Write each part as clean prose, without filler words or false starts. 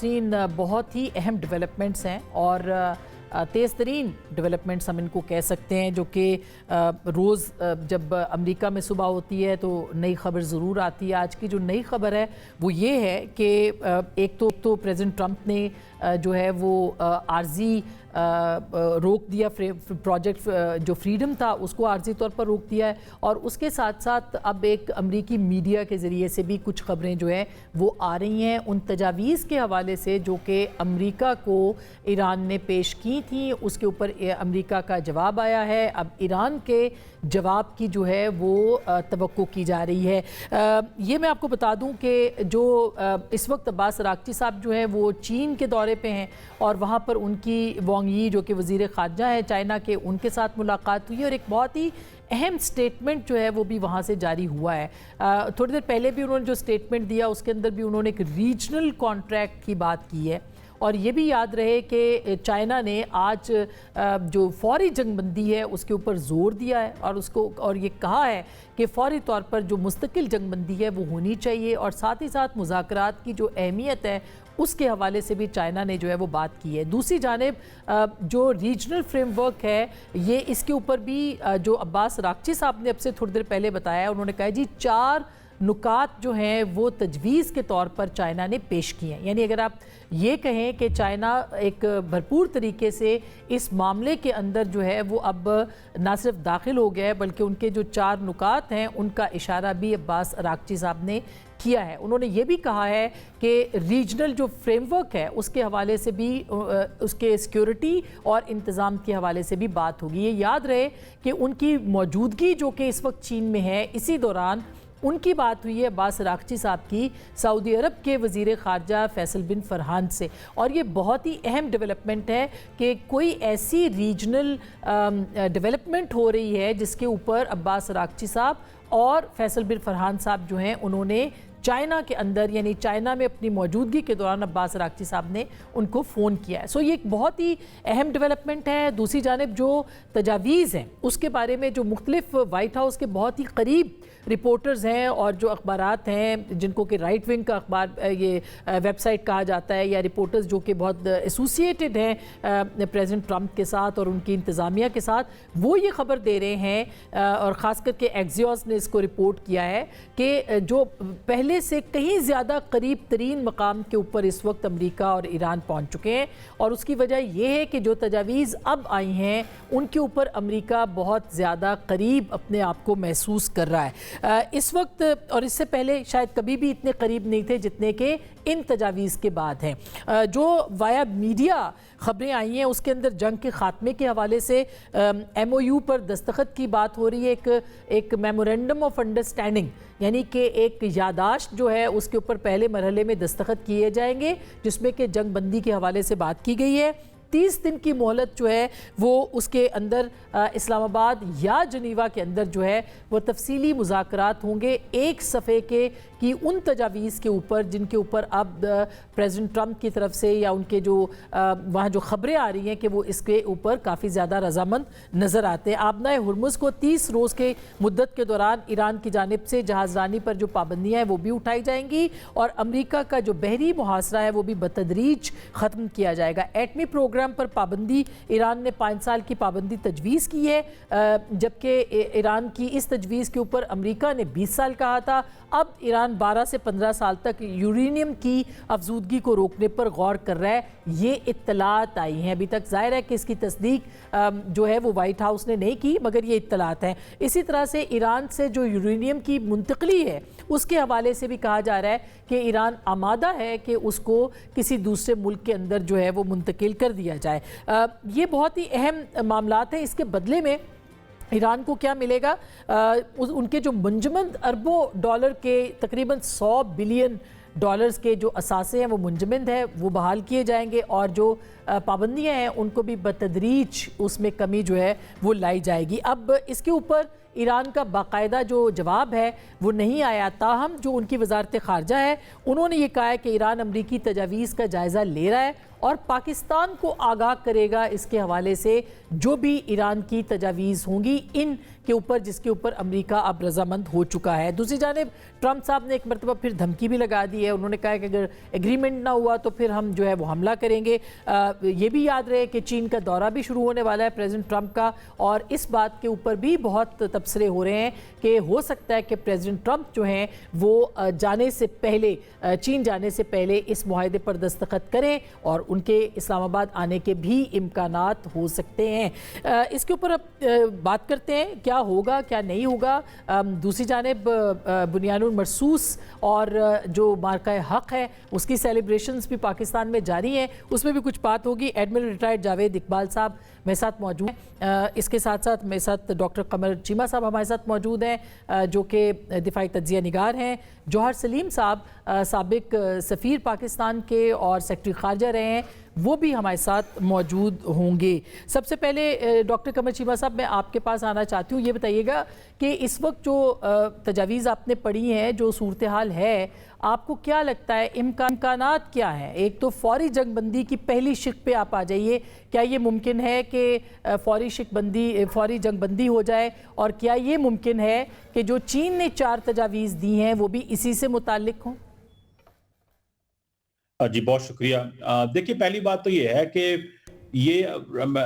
नाज़रीन, बहुत ही अहम डेवलपमेंट्स हैं और तेज़ तरीन डेवलपमेंट्स हम इनको कह सकते हैं, जो कि रोज़ जब अमेरिका में सुबह होती है तो नई खबर ज़रूर आती है। आज की जो नई खबर है वो ये है कि एक तो प्रेसिडेंट ट्रंप ने जो है वो आर्जी रोक दिया, प्रोजेक्ट जो फ्रीडम था उसको आर्जी तौर पर रोक दिया है, और उसके साथ साथ अब एक अमरीकी मीडिया के ज़रिए से भी कुछ खबरें जो हैं वो आ रही हैं उन तजावीज़ के हवाले से जो कि अमरीका को ईरान ने पेश की थी। उसके ऊपर अमरीका का जवाब आया है। अब ईरान के जवाब की जो है वो तवक्को की जा रही है। ये मैं आपको बता दूं कि जो इस वक्त अब्बास अरागची साहब जो है वो चीन के दौरे पे हैं और वहाँ पर उनकी वांग यी जो कि वज़ीर ख़ारजा है चाइना के, उनके साथ मुलाकात हुई और एक बहुत ही अहम स्टेटमेंट जो है वो भी वहाँ से जारी हुआ है। थोड़ी देर पहले भी उन्होंने जो स्टेटमेंट दिया उसके अंदर भी उन्होंने एक रीजनल कॉन्ट्रैक्ट की बात की है, और ये भी याद रहे कि चाइना ने आज जो फौरी जंगबंदी है उसके ऊपर ज़ोर दिया है और ये कहा है कि फौरी तौर पर जो मुस्तकिल जंगबंदी है वो होनी चाहिए, और साथ ही साथ मुज़ाकरात की जो अहमियत है उसके हवाले से भी चाइना ने जो है वो बात की है। दूसरी जानिब जो रीजनल फ्रेमवर्क है ये इसके ऊपर भी जो अब्बास अरागची साहब ने अब से थोड़ी देर पहले बताया, उन्होंने कहा जी 4 नुकात जो हैं वो तजवीज़ के तौर पर चाइना ने पेश किए हैं। यानी अगर आप ये कहें कि चाइना एक भरपूर तरीके से इस मामले के अंदर जो है वो अब ना सिर्फ दाखिल हो गया है बल्कि उनके जो 4 नुकात हैं उनका इशारा भी अब्बास अरागची साहब ने किया है। उन्होंने ये भी कहा है कि रीजनल जो फ्रेमवर्क है उसके हवाले से भी, उसके सिक्योरिटी और इंतज़ाम के हवाले से भी बात होगी। ये याद रहे कि उनकी मौजूदगी जो कि इस वक्त चीन में है, इसी दौरान उनकी बात हुई है अब्बास अरागची साहब की सऊदी अरब के वज़ीर ख़ारजा फैसल बिन फरहान से, और ये बहुत ही अहम डेवलपमेंट है कि कोई ऐसी रीजनल डेवलपमेंट हो रही है जिसके ऊपर अब्बास अरागची साहब और फैसल बिन फरहान साहब जो हैं उन्होंने चाइना के अंदर, यानी चाइना में अपनी मौजूदगी के दौरान अब्बास अरागची साहब ने उनको फ़ोन किया है। सो ये एक बहुत ही अहम डेवलपमेंट है। दूसरी जानिब जो तजावीज़ हैं उसके बारे में जो मुख्तलिफ वाइट हाउस के बहुत ही करीब रिपोर्टर्स हैं और जो अखबारात हैं जिनको कि राइट विंग का अखबार ये वेबसाइट कहा जाता है, या रिपोर्टर्स जो कि बहुत एसोसिएटेड हैं प्रेसिडेंट ट्रंप के साथ और उनकी इंतज़ामिया के साथ, वो ये ख़बर दे रहे हैं और ख़ास करके एक्सियोस ने इसको रिपोर्ट किया है कि जो पहले से कहीं ज़्यादा करीब तरीन मकाम के ऊपर इस वक्त अमेरिका और ईरान पहुँच चुके हैं, और उसकी वजह यह है कि जो तजावीज़ अब आई हैं उनके ऊपर अमेरिका बहुत ज़्यादा करीब अपने आप को महसूस कर रहा है इस वक्त, और इससे पहले शायद कभी भी इतने करीब नहीं थे जितने के इन तजावीज़ के बाद हैं। जो वाया मीडिया ख़बरें आई हैं उसके अंदर जंग के ख़ात्मे के हवाले से MOU पर दस्तखत की बात हो रही है, एक मेमोरेंडम ऑफ अंडरस्टैंडिंग, यानी कि एक यादाश्त जो है उसके ऊपर पहले मरहले में दस्तखत किए जाएंगे जिसमें कि जंग बंदी के हवाले से बात की गई है। 30 दिन की मोहलत जो है वो उसके अंदर इस्लामाबाद या जनीवा के अंदर जो है वो तफसीली मुज़ाकरात होंगे एक सफ़े के कि उन तजावीज़ के ऊपर जिनके ऊपर अब प्रेसिडेंट ट्रंप की तरफ से या उनके जो वहाँ जो ख़बरें आ रही हैं कि वो इसके ऊपर काफ़ी ज़्यादा रजामंद नज़र आते हैं। आबनाए हुर्मुज़ को 30 रोज़ के मुद्दत के दौरान ईरान की जानिब से जहाज़रानी पर जो पाबंदियाँ हैं वो भी उठाई जाएंगी, और अमरीका का जो बहरी मुहासरा है वो भी बतदरीज ख़त्म किया जाएगा। एटमी प्रोग्राम पर पाबंदी, ईरान ने 5 साल की पाबंदी तजवीज़ की है, जबकि ईरान की इस तजवीज़ के ऊपर अमरीका ने 20 साल कहा था। अब ईरान 12 से 15 साल तक यूरेनियम की अफजूदगी को रोकने पर गौर कर रहा है। ये इत्तलात आई हैं, अभी तक जाहिर है कि इसकी तस्दीक जो है वो वाइट हाउस ने नहीं की, मगर ये इत्तलात हैं। इसी तरह से ईरान से जो यूरेनियम की मुंतकली है उसके हवाले से भी कहा जा रहा है कि ईरान आमादा है कि उसको किसी दूसरे मुल्क के अंदर जो है वो मुंतकिल कर दिया जाए। ये बहुत ही अहम मामलात हैं। इसके बदले में ईरान को क्या मिलेगा? उनके जो मुंजमद अरबों डॉलर के तकरीबन 100 बिलियन डॉलर्स के जो असासे हैं वो मुंजमद है, वो बहाल किए जाएंगे, और जो पाबंदियां हैं उनको भी बतदरीज उसमें कमी जो है वो लाई जाएगी। अब इसके ऊपर ईरान का बाकायदा जो जवाब है वो नहीं आया, ताहम जो उनकी वजारत ख़ारजा है उन्होंने ये कहा है कि ईरान अमरीकी तजावीज़ का जायज़ा ले रहा है और पाकिस्तान को आगाह करेगा इसके हवाले से जो भी ईरान की तजावीज़ होंगी इन کے اوپر جس کے اوپر امریکہ اب رضامند ہو چکا ہے. دوسری جانب ٹرمپ صاحب نے ایک مرتبہ پھر دھمکی بھی لگا دی ہے. انہوں نے کہا کہ اگر ایگریمنٹ نہ ہوا تو پھر ہم جو ہے وہ حملہ کریں گے. یہ بھی یاد رہے کہ چین کا دورہ بھی شروع ہونے والا ہے پریزیڈنٹ ٹرمپ کا, اور اس بات کے اوپر بھی بہت تبصرے ہو رہے ہیں کہ ہو سکتا ہے کہ پریزیڈنٹ ٹرمپ جو ہیں وہ جانے سے پہلے, چین جانے سے پہلے اس معاہدے پر دستخط کریں اور ان کے اسلام آباد آنے کے بھی امکانات ہو سکتے ہیں. اس کے اوپر اب بات کرتے ہیں کیا ہوگا کیا نہیں ہوگا. دوسری جانب بنیان المرصوص اور جو مارکہ حق ہے اس کی سیلیبریشنز بھی پاکستان میں جاری ہیں, اس میں بھی کچھ بات ہوگی. ایڈمرل ریٹائرڈ جاوید اقبال صاحب میرے ساتھ موجود ہیں. اس کے ساتھ ساتھ میرے ساتھ ڈاکٹر قمر چیمہ صاحب ہمارے ساتھ موجود ہیں جو کہ دفاعی تجزیہ نگار ہیں. جوہر سلیم صاحب سابق سفیر پاکستان کے اور سیکرٹری خارجہ رہے ہیں, وہ بھی ہمارے ساتھ موجود ہوں گے. سب سے پہلے ڈاکٹر قمر چیمہ صاحب میں آپ کے پاس آنا چاہتی ہوں. یہ بتائیے گا کہ اس وقت جو تجاویز آپ نے پڑھی ہیں, جو صورتحال ہے, آپ کو کیا لگتا ہے امکانات کیا ہیں؟ ایک تو فوری جنگ بندی کی پہلی شق پہ آپ آ جائیے, کیا یہ ممکن ہے کہ فوری جنگ بندی ہو جائے, اور کیا یہ ممکن ہے کہ جو چین نے 4 تجاویز دی ہیں وہ بھی اسی سے متعلق ہوں؟ جی بہت شکریہ. دیکھیے پہلی بات تو یہ ہے کہ یہ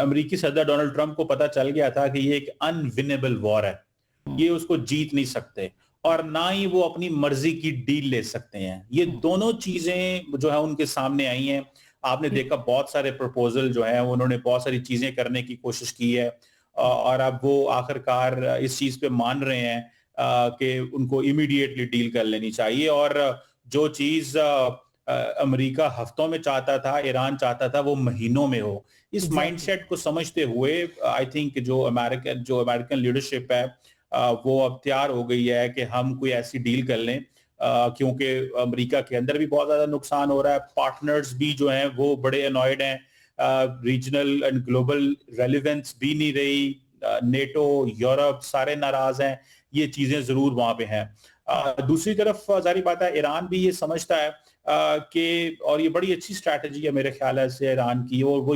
امریکی صدر ڈونلڈ ٹرمپ کو پتہ چل گیا تھا کہ یہ ایک انونیبل وار ہے, یہ اس کو جیت نہیں سکتے اور نہ ہی وہ اپنی مرضی کی ڈیل لے سکتے ہیں. یہ دونوں چیزیں جو ہے ان کے سامنے آئی ہیں. آپ نے دیکھا بہت سارے پروپوزل جو ہیں انہوں نے بہت ساری چیزیں کرنے کی کوشش کی ہے, اور اب وہ آخرکار اس چیز پہ مان رہے ہیں کہ ان کو امیڈیٹلی ڈیل کر لینی چاہیے. اور جو چیز امریکہ ہفتوں میں چاہتا تھا, ایران چاہتا تھا, وہ مہینوں میں ہو. اس مائنڈ سیٹ کو سمجھتے ہوئے آئی تھنک جو امریکن لیڈرشپ ہے وہ اب تیار ہو گئی ہے کہ ہم کوئی ایسی ڈیل کر لیں, کیونکہ امریکہ کے اندر بھی بہت زیادہ نقصان ہو رہا ہے. پارٹنرز بھی جو ہیں وہ بڑے انوائڈ ہیں, ریجنل اینڈ گلوبل ریلیونس بھی نہیں رہی, نیٹو, یورپ سارے ناراض ہیں. یہ چیزیں ضرور وہاں پہ ہیں. دوسری طرف ظاہری بات ہے ایران بھی یہ سمجھتا ہے کہ, اور یہ بڑی اچھی اسٹریٹجی ہے میرے خیال سے ایران کی, اور وہ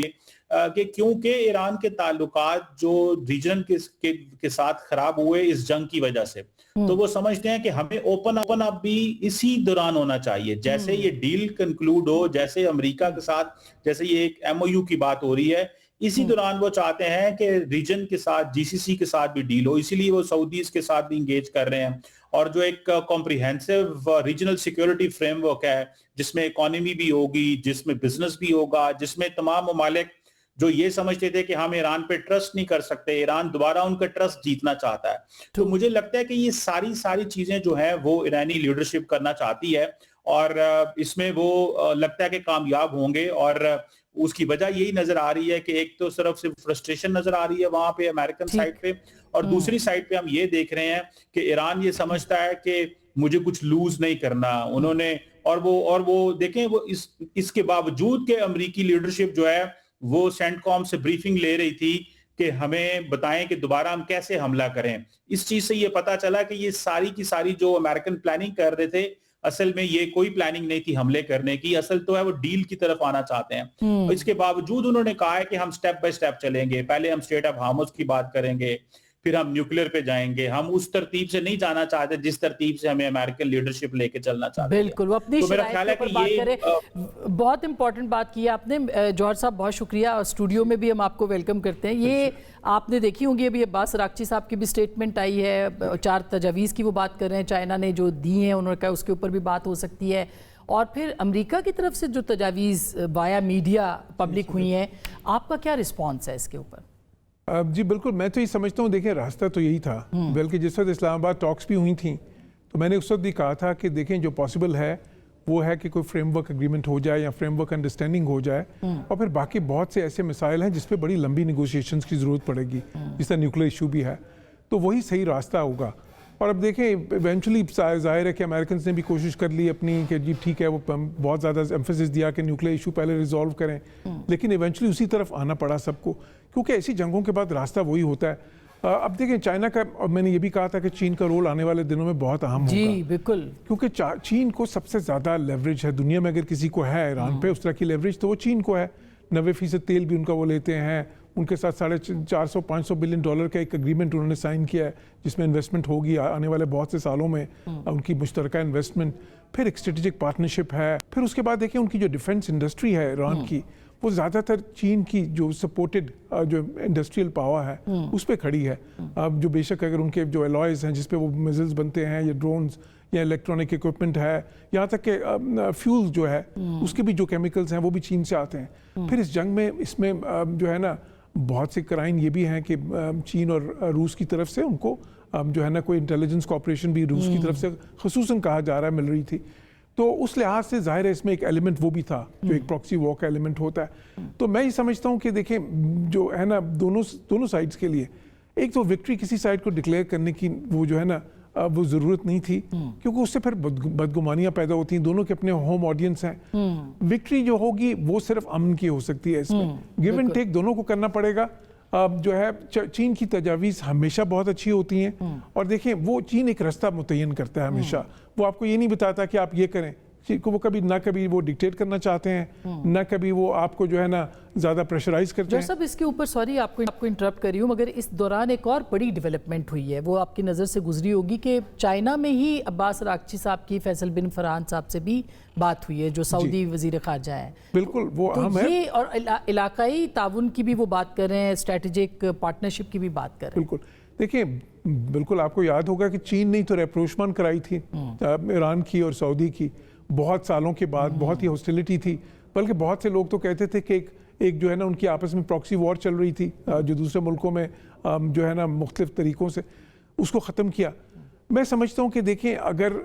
کہ کیونکہ ایران کے تعلقات جو ریجن کے ساتھ خراب ہوئے اس جنگ کی وجہ سے, تو وہ سمجھتے ہیں کہ ہمیں اوپن اپ بھی اسی دوران ہونا چاہیے. جیسے یہ ڈیل کنکلوڈ ہو, جیسے امریکہ کے ساتھ جیسے یہ ایک MOU کی بات ہو رہی ہے, اسی دوران وہ چاہتے ہیں کہ ریجن کے ساتھ GCC کے ساتھ بھی ڈیل ہو. اسی لیے وہ سعودیز کے ساتھ بھی انگیج کر رہے ہیں. اور جو ایک comprehensive regional security frame work ہے جس میں اکانومی بھی ہوگی, جس میں بزنس بھی ہوگا, جس میں تمام ممالک جو یہ سمجھتے تھے کہ ہم ایران پہ ٹرسٹ نہیں کر سکتے, ایران دوبارہ ان کا ٹرسٹ جیتنا چاہتا ہے. تو مجھے لگتا ہے کہ یہ ساری چیزیں جو ہیں وہ ایرانی لیڈرشپ کرنا چاہتی ہے, اور اس میں وہ لگتا ہے کہ کامیاب ہوں گے. اور اس کی وجہ یہی نظر آ رہی ہے کہ ایک تو صرف فرسٹریشن نظر آ رہی ہے وہاں پہ امریکن سائڈ پہ, اور دوسری سائڈ پہ ہم یہ دیکھ رہے ہیں کہ ایران یہ سمجھتا ہے کہ مجھے کچھ لوز نہیں کرنا. انہوں نے اور وہ دیکھیں, وہ اس کے باوجود کہ امریکی لیڈرشپ جو ہے وہ سینٹ کام سے بریفنگ لے رہی تھی کہ ہمیں بتائیں کہ دوبارہ ہم کیسے حملہ کریں. اس چیز سے یہ پتا چلا کہ یہ ساری کی ساری جو امریکن پلاننگ کر رہے تھے, اصل میں یہ کوئی پلاننگ نہیں تھی حملے کرنے کی, اصل تو ہے وہ ڈیل کی طرف آنا چاہتے ہیں. اس کے باوجود انہوں نے کہا ہے کہ ہم سٹیپ بائی سٹیپ چلیں گے, پہلے ہم اسٹریٹ آف ہارمز کی بات کریں گے, پھر ہم نیوکلیر پہ جائیں گے. ہم اس ترتیب سے نہیں جانا چاہتے جس ترتیب سے ہمیں امریکن لیڈرشپ لے کے چلنا چاہتے ہیں. بالکل, وہ اپنی شرائط پر بات کریں. بہت امپورٹنٹ بات کی آپ نے جوہر صاحب, بہت شکریہ. اسٹوڈیو میں بھی ہم آپ کو ویلکم کرتے ہیں. یہ آپ نے دیکھی ہوں گی ابھی عباس راکچی صاحب کی بھی سٹیٹمنٹ آئی ہے, 4 تجاویز کی وہ بات کر رہے ہیں, چائنا نے جو دی ہیں انہوں نے کہا اس کے اوپر بھی بات ہو سکتی ہے. اور پھر امریکہ کی طرف سے جو تجاویز وایا میڈیا پبلک ہوئی ہیں, آپ کا کیا رسپانس ہے اس کے اوپر؟ جی بالکل, میں تو یہ سمجھتا ہوں, دیکھیں راستہ تو یہی تھا. بلکہ جس وقت اسلام آباد ٹاکس بھی ہوئی تھیں تو میں نے اس وقت بھی کہا تھا کہ دیکھیں جو پاسبل ہے وہ ہے کہ کوئی فریم ورک اگریمنٹ ہو جائے یا فریم ورک انڈرسٹینڈنگ ہو جائے, اور پھر باقی بہت سے ایسے مسائل ہیں جس پہ بڑی لمبی نیگوشیشنز کی ضرورت پڑے گی, جس طرح نیوکلیر ایشو بھی ہے, تو وہی صحیح راستہ ہوگا. اور اب دیکھیں ایونچولی ظاہر ہے کہ امریکنز نے بھی کوشش کر لی اپنی کہ جی ٹھیک ہے, وہ بہت زیادہ ایمفیسس دیا کہ نیوکلیر ایشو پہلے ریزالو کریں, لیکن ایونچولی اسی طرف آنا پڑا سب کو, کیونکہ ایسی جنگوں کے بعد راستہ وہی ہوتا ہے. اب دیکھیں چائنا کا, اور میں نے یہ بھی کہا تھا کہ چین کا رول آنے والے دنوں میں بہت اہم ہوگا. جی بالکل, کیونکہ چین کو سب سے زیادہ لیوریج ہے دنیا میں, اگر کسی کو ہے ایران پہ اس طرح کی لیوریج تو وہ چین کو ہے. 90% تیل بھی ان کا وہ لیتے ہیں, उनके साथ $400-500 बिलियन का एक एग्रीमेंट उन्होंने साइन किया है जिसमें इन्वेस्टमेंट होगी आने वाले बहुत से सालों में, उनकी मुश्तरका इन्वेस्टमेंट। फिर एक स्ट्रेटेजिक पार्टनरशिप है। फिर उसके बाद देखिए उनकी जो डिफेंस इंडस्ट्री है ईरान की, वो ज़्यादातर चीन की जो सपोर्टेड जो इंडस्ट्रियल पावर है उस पर खड़ी है। जो बेशक अगर उनके जो एलॉयज़ हैं जिस पे वो मिसाइल्स बनते हैं या ड्रोन्स या इलेक्ट्रॉनिक इक्विपमेंट है, यहाँ तक कि फ्यूल जो है उसके भी जो केमिकल्स हैं वो भी चीन से आते हैं। फिर इस जंग में इसमें जो है ना बहुत से क्राइन ये भी हैं कि चीन और रूस की तरफ से उनको जो है ना कोई इंटेलिजेंस कॉपरेशन भी रूस की तरफ से खसूसन कहा जा रहा है मिल रही थी। तो उस लिहाज से ज़ाहिर है इसमें एक एलिमेंट वो भी था जो एक प्रॉक्सी वॉर का एलिमेंट होता है। तो मैं ये समझता हूँ कि देखें जो है ना दोनों साइड्स के लिए एक तो विक्ट्री किसी साइड को डिक्लेयर करने की वो जो है ना वो ज़रूरत नहीं थी, क्योंकि उससे फिर बदगुमानियाँ पैदा होती हैं। दोनों के अपने होम ऑडियंस हैं। विक्ट्री जो होगी वो सिर्फ अमन की हो सकती है। इसमें गिव एंड टेक दोनों को करना पड़ेगा। जो है चीन की तजावीज़ हमेशा बहुत अच्छी होती हैं, और देखें वो चीन एक रास्ता मुतय्यन करता है हमेशा। वो आपको ये नहीं बताता कि आप ये करें, वो कभी ना कभी वो डिक्टेट करना चाहते हैं, ना कभी वो आपको जो है ना ज़्यादा प्रेशराइज करते हैं। सब इसके ऊपर सॉरी आपको इंटरप्ट कर रही हूँ, मगर इस दौरान एक और बड़ी डेवलपमेंट हुई है, वो आपकी नज़र से गुजरी होगी कि चाइना में ही अब्बास अरागची साहब की फैसल बिन फरहान साहब से भी बात हुई है जो सऊदी वजीर खारजा है। बिल्कुल वो तो अहम ये है। और इलाकाई ताउन की भी वो बात कर रहे हैं, स्ट्रेटेजिक पार्टनरशिप की भी बात कर रहे हैं। बिल्कुल देखिए, बिल्कुल आपको याद होगा कि चीन ने तो रेप्रोचमान कराई थी ईरान की और सऊदी की, बहुत सालों के बाद बहुत ही हॉस्टिलिटी थी। बल्कि बहुत से लोग तो कहते थे कि एक जो है ना उनकी आपस में प्रॉक्सी वॉर चल रही थी जो दूसरे मुल्कों में जो है ना मुख्तलिफ तरीक़ों से उसको ख़त्म किया। मैं समझता हूँ कि देखें अगर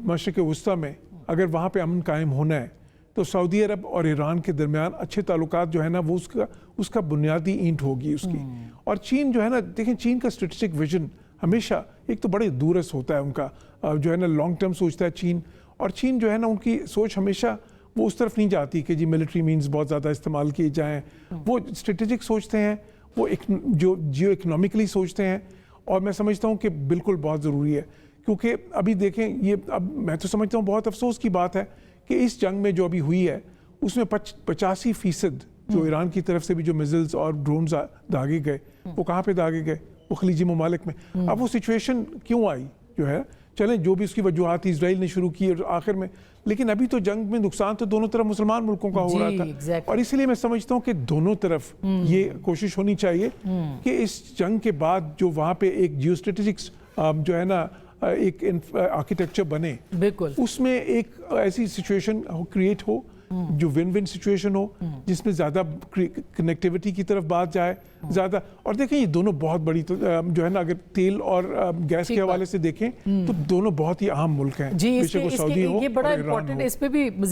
मशरिक़ वस्ता में अगर वहाँ पे अमन कायम होना है तो सऊदी अरब और ईरान के दरमियान अच्छे ताल्लुकात जो है ना वो उसका बुनियादी ईंट होगी उसकी। और चीन जो है ना, देखें चीन का स्ट्रेटेजिक विजन हमेशा एक तो बड़े दूरस होता है उनका, जो है ना लॉन्ग टर्म सोचता है चीन। और चीन जो है ना उनकी सोच हमेशा वो उस तरफ नहीं जाती कि जी मिलिट्री मीन्स बहुत ज़्यादा इस्तेमाल किए जाएँ। वो स्ट्रेटेजिक सोचते हैं, वो जो जियो इकनॉमिकली सोचते हैं। और मैं समझता हूँ कि बिल्कुल बहुत ज़रूरी है, क्योंकि अभी देखें ये अब मैं तो समझता हूँ बहुत अफसोस की बात है कि इस जंग में जो अभी हुई है उसमें 85% जो ईरान की तरफ से भी जो मिसाइल्स और ड्रोन्स दागे गए वो कहाँ पे दागे गए? वो खलीजी ममालिक में। अब वो सिचुएशन क्यों आई जो है, चलें जो भी उसकी वजूहात इजराइल ने शुरू की और आखिर में, लेकिन अभी तो जंग में नुकसान तो दोनों तरफ मुसलमान मुल्कों का हो रहा था। और इसलिए मैं समझता हूँ कि दोनों तरफ ये कोशिश होनी चाहिए कि इस जंग के बाद जो वहाँ पे एक जियो स्ट्रेटेजिक जो है ना एक आर्किटेक्चर बने, बिल्कुल उसमें एक ऐसी सिचुएशन क्रिएट हो जो विन विन सिचुएशन हो, जिसमें ज़्यादा कनेक्टिविटी की तरफ बात जाए ज़्यादा। और देखें ये दोनों बहुत बड़ी तो जो है ना अगर तेल और गैस के हवाले से देखें तो दोनों बहुत ही अहम मुल्क हैं, बेशक वो सऊदी हो ये बड़ा इंपॉर्टेंट, इस पे भी